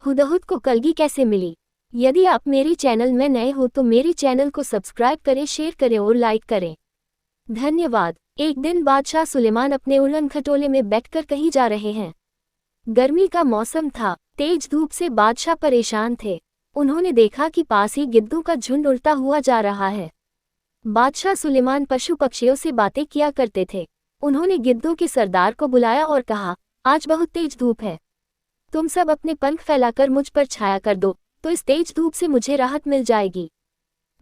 हुदहुद को कलगी कैसे मिली? यदि आप मेरे चैनल में नए हो तो मेरे चैनल को सब्सक्राइब करें, शेयर करें और लाइक करें। धन्यवाद। एक दिन बादशाह सुलेमान अपने उड़न खटोले में बैठकर कहीं जा रहे हैं। गर्मी का मौसम था, तेज धूप से बादशाह परेशान थे। उन्होंने देखा कि पास ही गिद्धों का झुंड उड़ता हुआ जा रहा है। बादशाह सुलेमान पशु पक्षियों से बातें किया करते थे। उन्होंने गिद्धों के सरदार को बुलाया और कहा, आज बहुत तेज धूप है, तुम सब अपने पंख फैलाकर मुझ पर छाया कर दो, तो इस तेज धूप से मुझे राहत मिल जाएगी।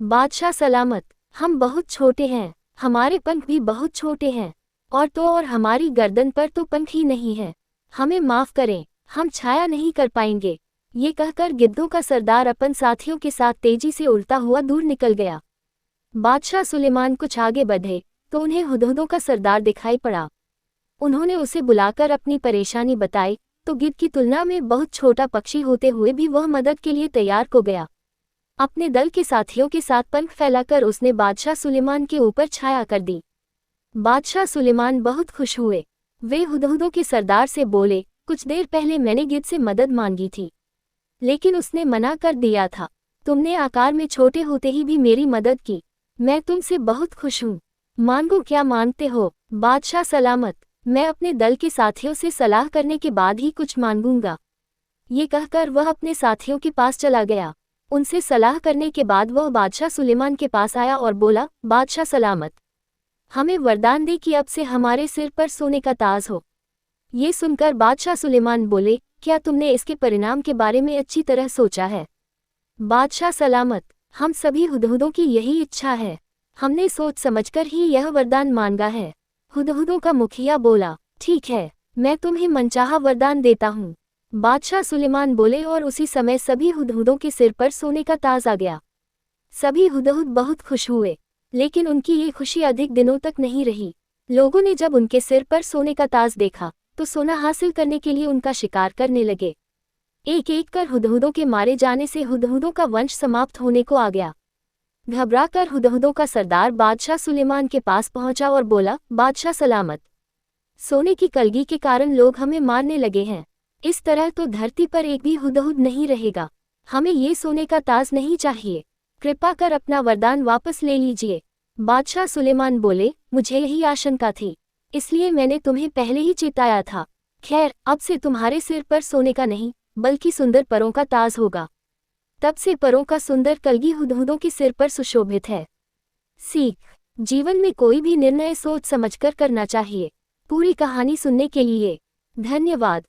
बादशाह सलामत, हम बहुत छोटे हैं, हमारे पंख भी बहुत छोटे हैं, और हमारी गर्दन पर तो पंख ही नहीं है, हमें माफ करें, हम छाया नहीं कर पाएंगे। ये कहकर गिद्धों का सरदार अपन साथियों के साथ तेजी से उड़ता हुआ दूर निकल गया। बादशाह सुलेमान कुछ आगे बढ़े तो उन्हें हुदहुदों का सरदार दिखाई पड़ा। उन्होंने उसे बुलाकर अपनी परेशानी बताई तो गिद्ध की तुलना में बहुत छोटा पक्षी होते हुए भी वह मदद के लिए तैयार हो गया। अपने दल के साथियों के साथ पंख फैलाकर उसने बादशाह सुलेमान के ऊपर छाया कर दी। बादशाह सुलेमान बहुत खुश हुए। वे हुदहुदों के सरदार से बोले, कुछ देर पहले मैंने गिद्ध से मदद मांगी थी, लेकिन उसने मना कर दिया था। तुमने आकार में छोटे होते ही भी मेरी मदद की, मैं तुमसे बहुत खुश हूँ। मांगो, क्या मांगते हो? बादशाह सलामत, मैं अपने दल के साथियों से सलाह करने के बाद ही कुछ मांगूंगा। ये कहकर वह अपने साथियों के पास चला गया। उनसे सलाह करने के बाद वह बादशाह सुलेमान के पास आया और बोला, बादशाह सलामत, हमें वरदान दे कि अब से हमारे सिर पर सोने का ताज हो। ये सुनकर बादशाह सुलेमान बोले, क्या तुमने इसके परिणाम के बारे में अच्छी तरह सोचा है? बादशाह सलामत, हम सभी हुदहुदों की यही इच्छा है, हमने सोच समझकर ही यह वरदान मांगा है। हुदहुदों का मुखिया बोला, ठीक है, मैं तुम्हें मनचाहा वरदान देता हूँ। बादशाह सुलेमान बोले और उसी समय सभी हुदहुदों के सिर पर सोने का ताज आ गया। सभी हुदहुद बहुत खुश हुए, लेकिन उनकी ये खुशी अधिक दिनों तक नहीं रही। लोगों ने जब उनके सिर पर सोने का ताज देखा तो सोना हासिल करने के लिए उनका शिकार करने लगे। एक एक कर हुदहुदों के मारे जाने से हुदहुदों का वंश समाप्त होने को आ गया। घबराकर हुदहुदों का सरदार बादशाह सुलेमान के पास पहुंचा और बोला, बादशाह सलामत, सोने की कलगी के कारण लोग हमें मारने लगे हैं। इस तरह तो धरती पर एक भी हुदहुद नहीं रहेगा। हमें ये सोने का ताज नहीं चाहिए, कृपा कर अपना वरदान वापस ले लीजिए। बादशाह सुलेमान बोले, मुझे यही आशंका थी, इसलिए मैंने तुम्हें पहले ही चेताया था। खैर, अब से तुम्हारे सिर पर सोने का नहीं बल्कि सुंदर परों का ताज होगा। तब से परों का सुंदर कलगी हुदहुदों के सिर पर सुशोभित है। सीख, जीवन में कोई भी निर्णय सोच समझकर करना चाहिए। पूरी कहानी सुनने के लिए धन्यवाद।